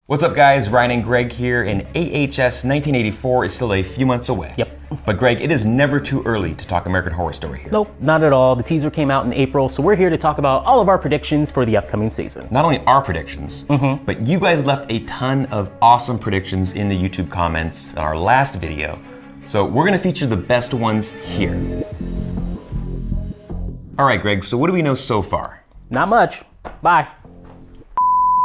What's up, guys? Ryan and Greg here, and AHS 1984 is still a few months away. Yep. But Greg, it is never too early to talk American Horror Story here. Nope, not at all. The teaser came out in April, so we're here to talk about all of our predictions for the upcoming season. Not only our predictions, but you guys left a ton of awesome predictions in the YouTube comments on our last video. So we're gonna feature the best ones here. All right, Greg, so what do we know so far? Not much. Bye.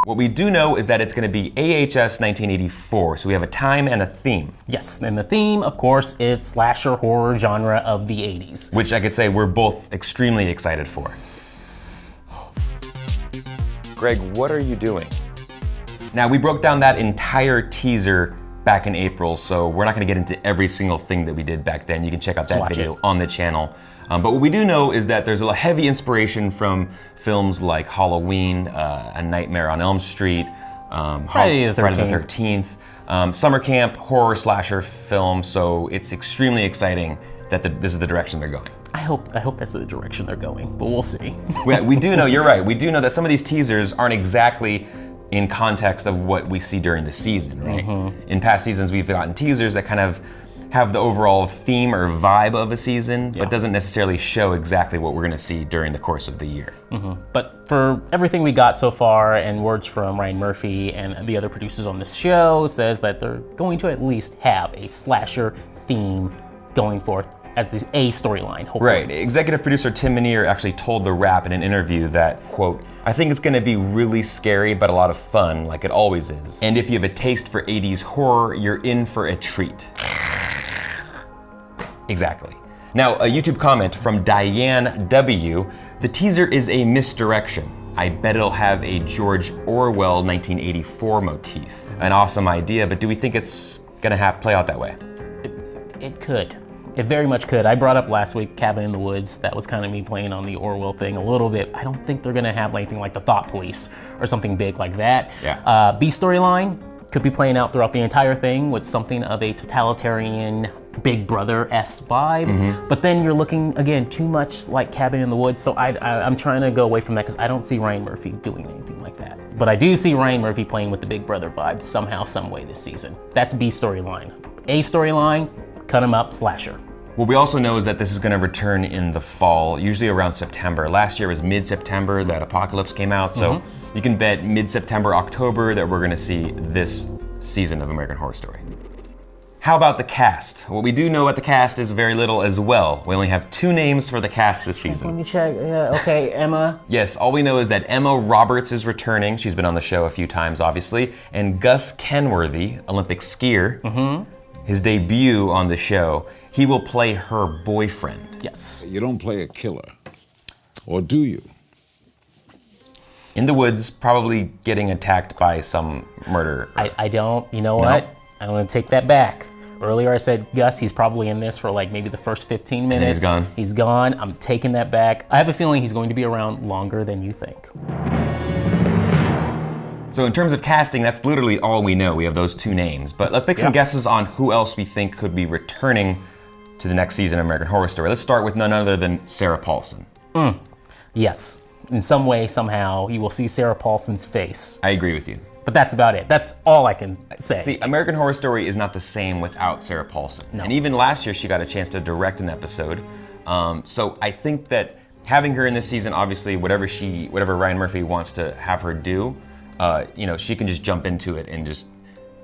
What we do know is that it's going to be AHS 1984, so we have a time and a theme. Yes, and the theme, of course, is slasher horror genre of the 80s. Which I could say we're both extremely excited for. Greg, what are you doing? Now, we broke down that entire teaser back in April, so we're not going to get into every single thing that we did back then. You can check out that video on the channel. But what we do know is that there's a heavy inspiration from films like Halloween, A Nightmare on Elm Street, Friday the 13th, summer camp, horror slasher film, so it's extremely exciting that this is the direction they're going. I hope that's the direction they're going, but we'll see. We do know, you're right, we do know that some of these teasers aren't exactly in context of what we see during the season, right? In past seasons, we've gotten teasers that kind of have the overall theme or vibe of a season, but doesn't necessarily show exactly what we're gonna see during the course of the year. But for everything we got so far, and words from Ryan Murphy and the other producers on this show, says that they're going to at least have a slasher theme going forth as a storyline, hopefully. Right, executive producer Tim Minear actually told The Wrap in an interview that, quote, "I think it's gonna be really scary, but a lot of fun, like it always is. And if you have a taste for 80s horror, you're in for a treat." Exactly. Now, a YouTube comment from Diane W. The teaser is a misdirection. I bet it'll have a George Orwell 1984 motif. An awesome idea, but do we think it's gonna play out that way? It could. It very much could. I brought up last week Cabin in the Woods. That was kind of me playing on the Orwell thing a little bit. I don't think they're gonna have anything like the Thought Police or something big like that. Yeah. B storyline could be playing out throughout the entire thing with something of a totalitarian Big Brother-esque vibe, but then you're looking, again, too much like Cabin in the Woods, so I'm trying to go away from that because I don't see Ryan Murphy doing anything like that. But I do see Ryan Murphy playing with the Big Brother vibe somehow, some way this season. That's B storyline. A storyline, cut 'em up, slasher. What we also know is that this is gonna return in the fall, usually around September. Last year was mid-September that Apocalypse came out, so you can bet mid-September, October that we're gonna see this season of American Horror Story. How about the cast? What we do know about the cast is very little as well. We only have 2 names for the cast this season. Let me check. Yeah, okay, Emma. Yes, all we know is that Emma Roberts is returning. She's been on the show a few times, obviously. And Gus Kenworthy, Olympic skier, his debut on the show, he will play her boyfriend. Yes. You don't play a killer, or do you? In the woods, probably getting attacked by some murderer. I don't. You know what? I'm going to take that back. Earlier I said Gus, he's probably in this for like maybe the first 15 minutes. And then he's gone. He's gone. I'm taking that back. I have a feeling he's going to be around longer than you think. So in terms of casting, that's literally all we know. We have those 2 names. But let's make some guesses on who else we think could be returning to the next season of American Horror Story. Let's start with none other than Sarah Paulson. Yes. In some way, somehow, you will see Sarah Paulson's face. I agree with you. But that's about it. That's all I can say. See, American Horror Story is not the same without Sarah Paulson. No. And even last year, she got a chance to direct an episode. So I think that having her in this season, obviously, whatever Ryan Murphy wants to have her do, she can just jump into it and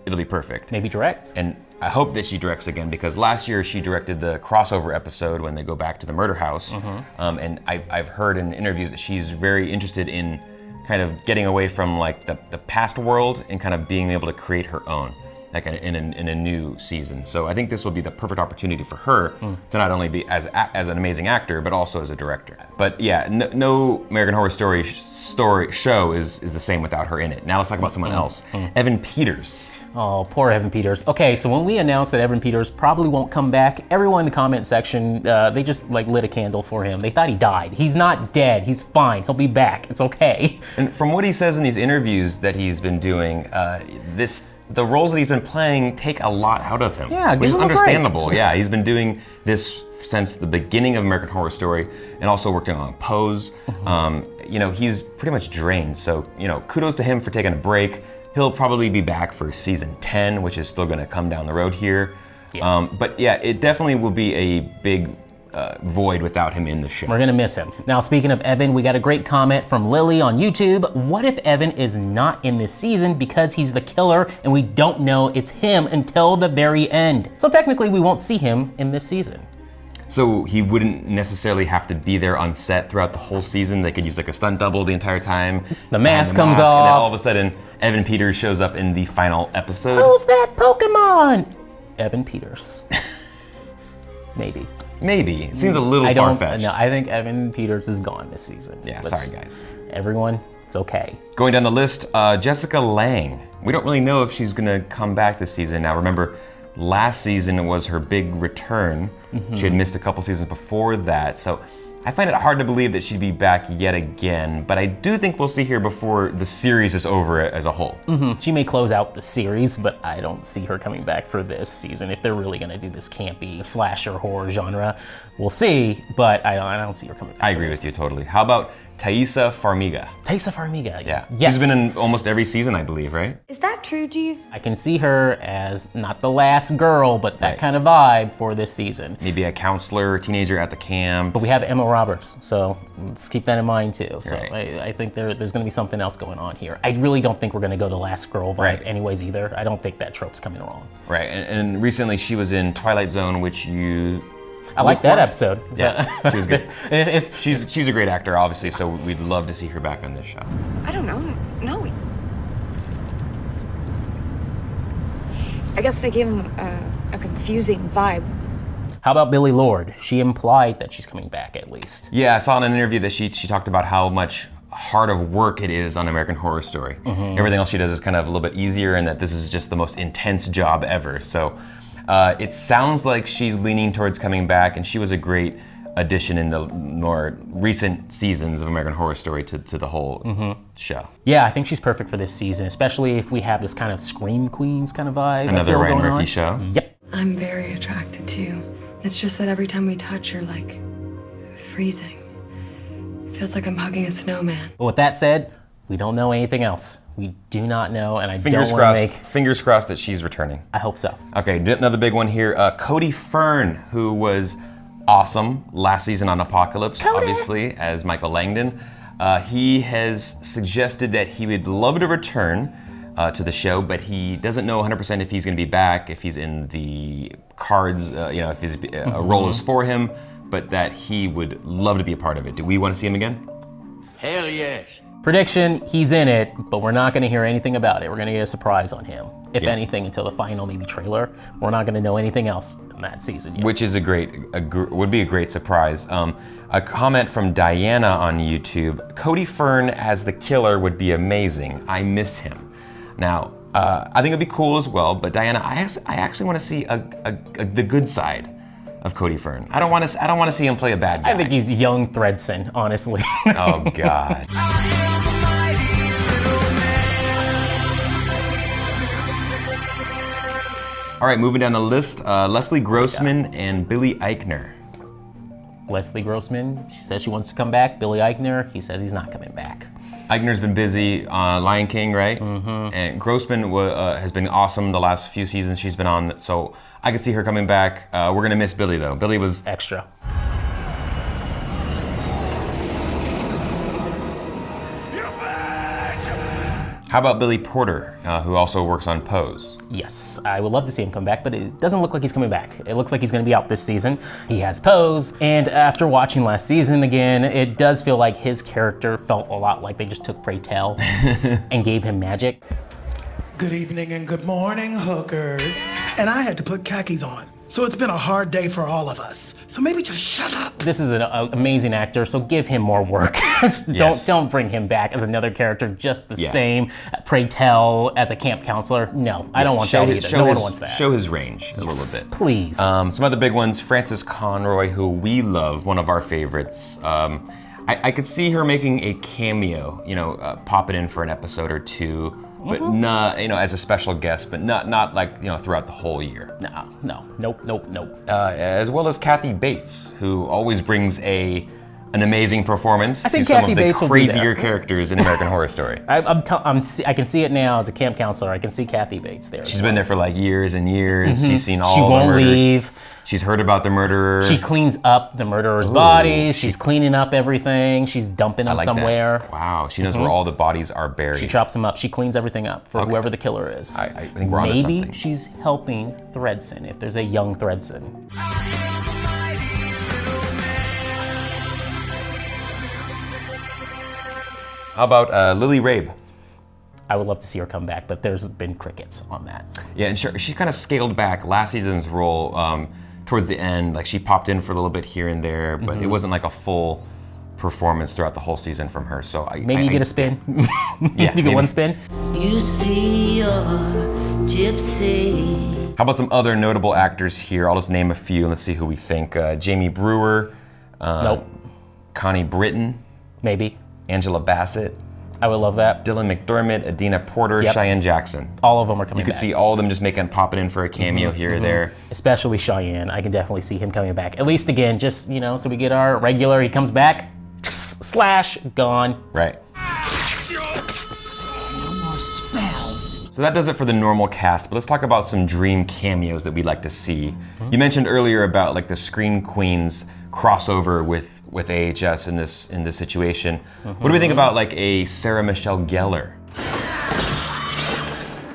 it'll be perfect. Maybe direct. And I hope that she directs again, because last year she directed the crossover episode when they go back to the murder house. And I've heard in interviews that she's very interested in kind of getting away from like the past world and kind of being able to create her own, like in a new season. So I think this will be the perfect opportunity for her to not only be as an amazing actor, but also as a director. But yeah, no American Horror Story show is the same without her in it. Now let's talk about someone else. Evan Peters. Oh, poor Evan Peters. Okay, so when we announced that Evan Peters probably won't come back, everyone in the comment section, they just like lit a candle for him. They thought he died. He's not dead. He's fine. He'll be back. It's okay. And from what he says in these interviews that he's been doing, the roles that he's been playing take a lot out of him. Yeah, which is give him a understandable. break. Yeah, he's been doing this since the beginning of American Horror Story, and also working on Pose. He's pretty much drained. So kudos to him for taking a break. he'll probably be back for season 10, which is still going to come down the road here. Yeah. But yeah, it definitely will be a big void without him in the show. We're gonna miss him. Now, speaking of Evan, we got a great comment from Lily on YouTube. What if Evan is not in this season because he's the killer and we don't know it's him until the very end? So technically, we won't see him in this season. So he wouldn't necessarily have to be there on set throughout the whole season. They could use like a stunt double the entire time. The mask behind comes and then off. all of a sudden, Evan Peters shows up in the final episode. Who's that Pokemon? Evan Peters. Maybe. Maybe. It seems a little far-fetched. No, I think Evan Peters is gone this season. Yeah, sorry guys. Everyone, it's okay. Going down the list, Jessica Lange. We don't really know if she's gonna come back this season. Now remember, last season was her big return. She had missed a couple seasons before that, so I find it hard to believe that she'd be back yet again, but I do think we'll see her before the series is over as a whole. She may close out the series, but I don't see her coming back for this season. If they're really gonna do this campy slasher horror genre, we'll see, but I don't see her coming back. I agree with you totally. How about Thaisa Farmiga? Thaisa Farmiga. Yeah. Yes. She's been in almost every season, I believe, right? Is that true, Jeeves? I can see her as not the last girl, but that kind of vibe for this season. Maybe a counselor or teenager at the camp. But we have Emma Roberts, so let's keep that in mind too. So Right. I think there's going to be something else going on here. I really don't think we're going to go the last girl vibe anyways either. I don't think that trope's coming along. Right, and recently she was in Twilight Zone, which you... I like that episode. Yeah, she was good. It's, She's a great actor, obviously, so we'd love to see her back on this show. I don't know. No. I guess I gave him a confusing vibe. how about Billie Lourd? She implied that she's coming back at least. Yeah, I saw in an interview that she talked about how much hard of work it is on American Horror Story. Everything else she does is kind of a little bit easier, and that this is just the most intense job ever. So it sounds like she's leaning towards coming back, and she was a great addition in the more recent seasons of American Horror Story to the whole show. Yeah, I think she's perfect for this season, especially if we have this kind of Scream Queens kind of vibe. Another Ryan Murphy show. Yep. I'm very attracted to you. It's just that every time we touch, you're like freezing. It feels like I'm hugging a snowman. But with that said, we don't know anything else. We do not know, and I Fingers don't want crossed. to make... Fingers crossed that she's returning. I hope so. Okay, another big one here. Cody Fern, who was awesome last season on Apocalypse, obviously, as Michael Langdon. He has suggested that he would love to return to the show, but he doesn't know 100% if he's going to be back, if he's in the cards, if his a role is for him, but that he would love to be a part of it. Do we want to see him again? Hell yes. Prediction, he's in it, but we're not going to hear anything about it. We're going to get a surprise on him. If Yeah. anything, until the final maybe trailer. We're not going to know anything else in that season yet. Which is would be a great surprise. A comment from Diana on YouTube: Cody Fern as the killer would be amazing. I miss him. Now, I think it'd be cool as well. But Diana, I actually want to see the good side of Cody Fern. I don't want to see him play a bad guy. I think he's young Thredson, honestly. Oh God. All right, moving down the list, Leslie Grossman and Billy Eichner. Leslie Grossman, she says she wants to come back. Billy Eichner, he says he's not coming back. Eichner's been busy on Lion King, right? And Grossman has been awesome the last few seasons she's been on, so I could see her coming back. We're gonna miss Billy though. Billy was Extra. How about Billy Porter, who also works on Pose? Yes, I would love to see him come back, but it doesn't look like he's coming back. It looks like he's going to be out this season. He has Pose, and after watching last season again, it does feel like his character felt a lot like they just took Pray Tell and gave him magic. Good evening and good morning, hookers. And I had to put khakis on, so it's been a hard day for all of us. So maybe just shut up. This is an amazing actor, so give him more work. Don't bring him back as another character just the same. Pray Tell as a camp counselor. No, I don't want that either. No one wants that. Show his range a little bit. Please. Some other big ones, Frances Conroy, who we love, one of our favorites. I could see her making a cameo, popping in for an episode or two, but not, as a special guest, but not like, throughout the whole year. Nope. As well as Kathy Bates, who always brings a an amazing performance I think to some Kathy of the Bates will be there. crazier characters in American Horror Story. I can see it now as a camp counselor. I can see Kathy Bates there. She's been there for like years and years. She's seen all She the won't murder. leave. She's heard about the murderer. She cleans up the murderer's bodies. She's cleaning up everything. She's dumping them like somewhere. That. Wow, she knows where all the bodies are buried. She chops them up. She cleans everything up for whoever the killer is. I think we're onto Maybe something. she's helping Thredson if there's a young Thredson. How about Lily Rabe? I would love to see her come back, but there's been crickets on that. Yeah, and she kind of scaled back last season's role towards the end. Like she popped in for a little bit here and there, but it wasn't like a full performance throughout the whole season from her. So Maybe you get a spin. Yeah, you get one spin. You see your gypsy. How about some other notable actors here? I'll just name a few and let's see who we think. Jamie Brewer, Nope. Connie Britton, Maybe. Angela Bassett, I would love that. Dylan McDermott, Adina Porter, Yep. Cheyenne Jackson. All of them are coming You could back. see all of them just popping in for a cameo here or there. Especially Cheyenne. I can definitely see him coming back. At least again, just, so we get our regular, he comes back, slash, gone. Right. No more spells. So that does it for the normal cast, but let's talk about some dream cameos that we'd like to see. You mentioned earlier about like the Scream Queens crossover with AHS in this situation. What do we think about like a Sarah Michelle Gellar?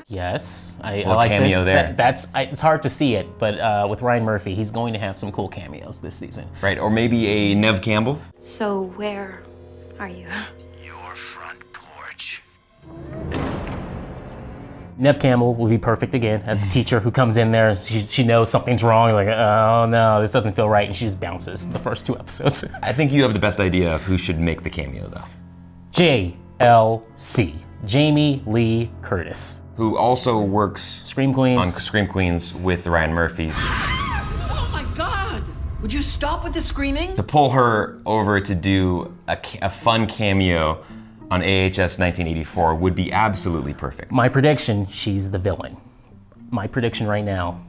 Yes, I Little like cameo this. there. It's hard to see it, but with Ryan Murphy, he's going to have some cool cameos this season. Right, or maybe a Nev Campbell? So where are you? Your front porch. Nev Campbell will be perfect again as the teacher who comes in there. She knows something's wrong. Like, oh no, this doesn't feel right, and she just bounces the first 2 episodes. I think you have the best idea of who should make the cameo though. JLC, Jamie Lee Curtis. Who also works Scream on Queens. Scream Queens with Ryan Murphy. Oh my God! Would you stop with the screaming? To pull her over to do a fun cameo on AHS 1984 would be absolutely perfect. My prediction, she's the villain. My prediction right now,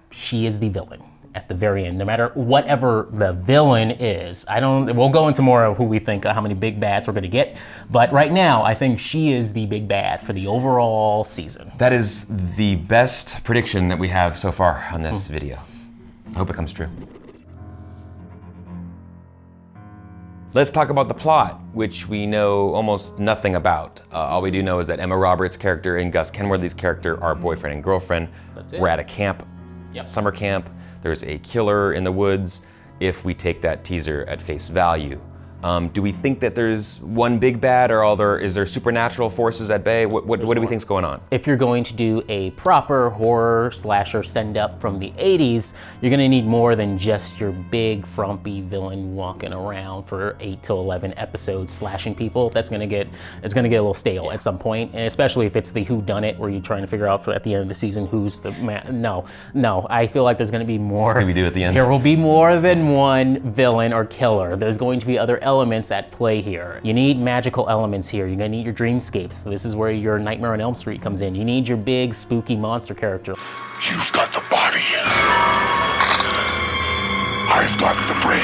she is the villain at the very end. No matter whatever the villain is, we'll go into more of who we think, how many big bads we're gonna get. But right now, I think she is the big bad for the overall season. That is the best prediction that we have so far on this video. I hope it comes true. Let's talk about the plot, which we know almost nothing about. All we do know is that Emma Roberts' character and Gus Kenworthy's character are boyfriend and girlfriend. That's it. We're at a camp, summer camp. There's a killer in the woods, if we take that teaser at face value. Do we think that there's one big bad, or is there supernatural forces at bay? What do we think's going on? If you're going to do a proper horror slasher send-up from the 80s, you're gonna need more than just your big frumpy villain walking around for 8 to 11 episodes slashing people. It's gonna get a little stale at some point, and especially if it's the whodunit where you're trying to figure out at the end of the season who's the man. No, I feel like there's gonna be more. What can we do at the end? There will be more than one villain or killer. There's going to be other elements at play here. You need magical elements here. You're gonna need your dreamscapes. So this is where your Nightmare on Elm Street comes in. You need your big spooky monster character. You've got the body. I've got the brain.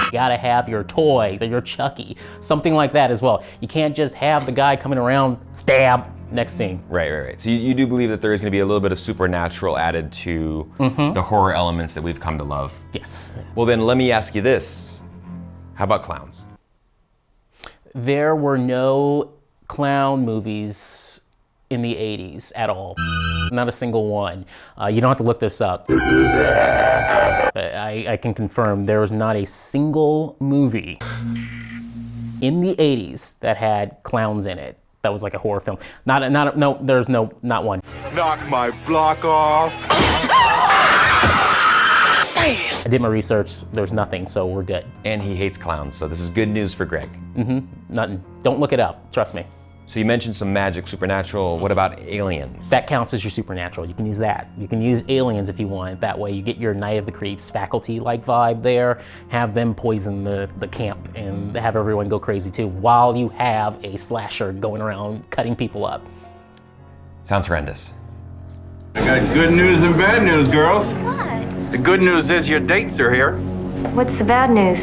You gotta have your toy, your Chucky, something like that as well. You can't just have the guy coming around, stab, next scene. Right. So you do believe that there is going to be a little bit of supernatural added to the horror elements that we've come to love. Yes. Well then, let me ask you this. How about clowns? There were no clown movies in the 80s at all. Not a single one. You don't have to look this up. I can confirm there was not a single movie in the 80s that had clowns in it. That was like a horror film. Not one. Knock my block off. I did my research. There's nothing, so we're good. And he hates clowns, so this is good news for Greg. Nothing. Don't look it up. Trust me. So you mentioned some magic, supernatural. What about aliens? That counts as your supernatural. You can use that. You can use aliens if you want. That way you get your Night of the Creeps faculty-like vibe there. Have them poison the camp and have everyone go crazy too, while you have a slasher going around cutting people up. Sounds horrendous. I got good news and bad news, girls. What? The good news is your dates are here. What's the bad news?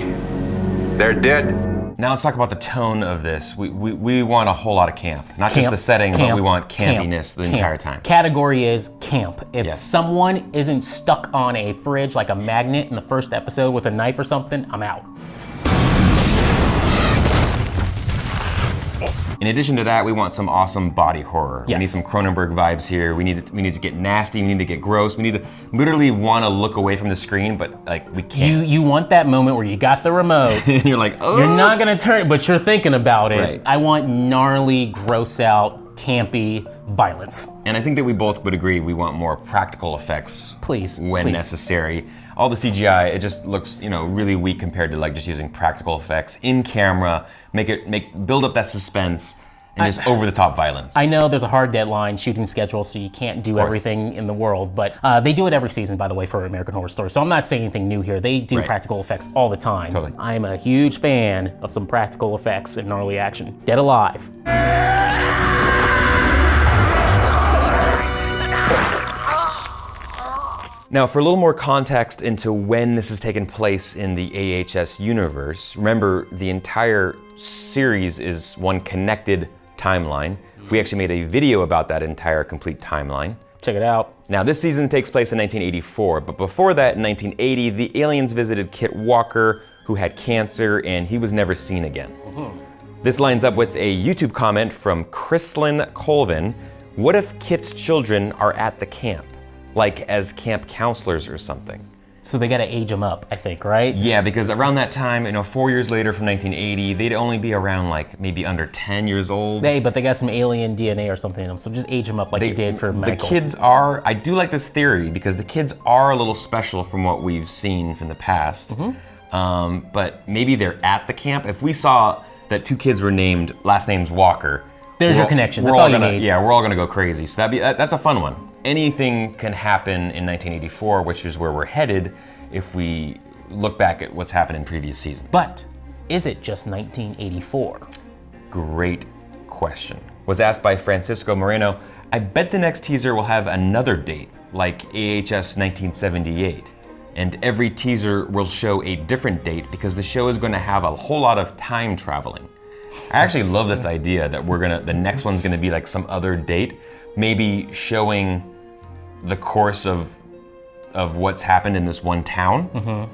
They're dead. Now let's talk about the tone of this. We want a whole lot of camp. Not just the setting, but we want campiness the entire time. Category is camp. If Yes. someone isn't stuck on a fridge like a magnet in the first episode with a knife or something, I'm out. In addition to that, we want some awesome body horror. Yes. We need some Cronenberg vibes here. We need to get nasty. We need to get gross. We need to literally want to look away from the screen, but like we can't. You want that moment where you got the remote. And you're like, oh. You're not gonna turn, but you're thinking about it. Right. I want gnarly, gross out, campy violence. And I think that we both would agree we want more practical effects. Please, when please. necessary. All the CGI, it just looks, really weak compared to like just using practical effects in camera, build up that suspense and just over the top violence. I know there's a hard deadline shooting schedule, so you can't do everything in the world, but they do it every season, by the way, for American Horror Story. So I'm not saying anything new here. They do practical effects all the time. Totally. I'm a huge fan of some practical effects and gnarly action. Dead Alive. Now, for a little more context into when this has taken place in the AHS universe, remember the entire series is one connected timeline. We actually made a video about that entire complete timeline. Check it out. Now, this season takes place in 1984, but before that, in 1980, the aliens visited Kit Walker, who had cancer, and he was never seen again. This lines up with a YouTube comment from Chrislyn Colvin. What if Kit's children are at the camp? Like as camp counselors or something. So they gotta age them up, I think, right? Yeah, because around that time, 4 years later from 1980, they'd only be around like maybe under 10 years old. But they got some alien DNA or something in them, so just age them up like you did for Michael. The kids are, I do like this theory because the kids are a little special from what we've seen from the past. But maybe they're at the camp. If we saw that two kids were named, last name's Walker. There's your connection, that's all you need. Yeah, we're all gonna go crazy. So that's a fun one. Anything can happen in 1984, which is where we're headed if we look back at what's happened in previous seasons. But is it just 1984? Great question. Was asked by Francisco Moreno. I bet the next teaser will have another date, like AHS 1978. And every teaser will show a different date because the show is going to have a whole lot of time traveling. I actually love this idea that the next one's gonna be like some other date, maybe showing the course of what's happened in this one town.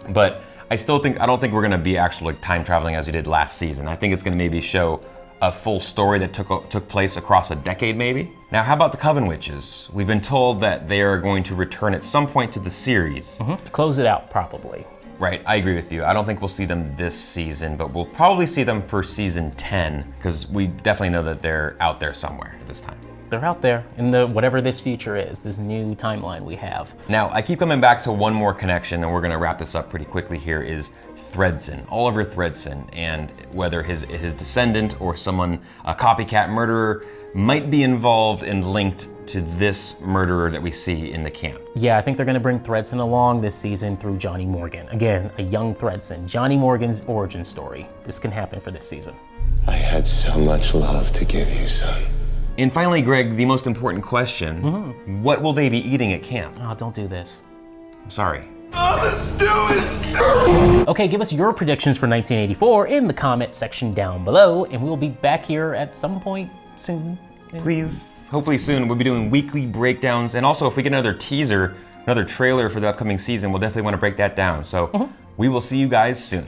But I don't think we're gonna be actually like time traveling as we did last season. I think it's gonna maybe show a full story that took place across a decade maybe. Now, how about the Coven Witches? We've been told that they are going to return at some point to the series. To close it out, probably. Right, I agree with you. I don't think we'll see them this season, but we'll probably see them for season 10, because we definitely know that they're out there somewhere at this time. They're out there in whatever this future is, this new timeline we have. Now, I keep coming back to one more connection, and we're gonna wrap this up pretty quickly here, is Thredson, Oliver Thredson, and whether his descendant or someone, a copycat murderer, might be involved and linked to this murderer that we see in the camp. Yeah, I think they're gonna bring Thredson along this season through Johnny Morgan. Again, a young Thredson, Johnny Morgan's origin story. This can happen for this season. I had so much love to give you, son. And finally, Greg, the most important question, what will they be eating at camp? Oh, don't do this. I'm sorry. Okay, give us your predictions for 1984 in the comment section down below, and we'll be back here at some point soon. Please, hopefully soon. We'll be doing weekly breakdowns, and also if we get another teaser, another trailer for the upcoming season, we'll definitely want to break that down. So we will see you guys soon.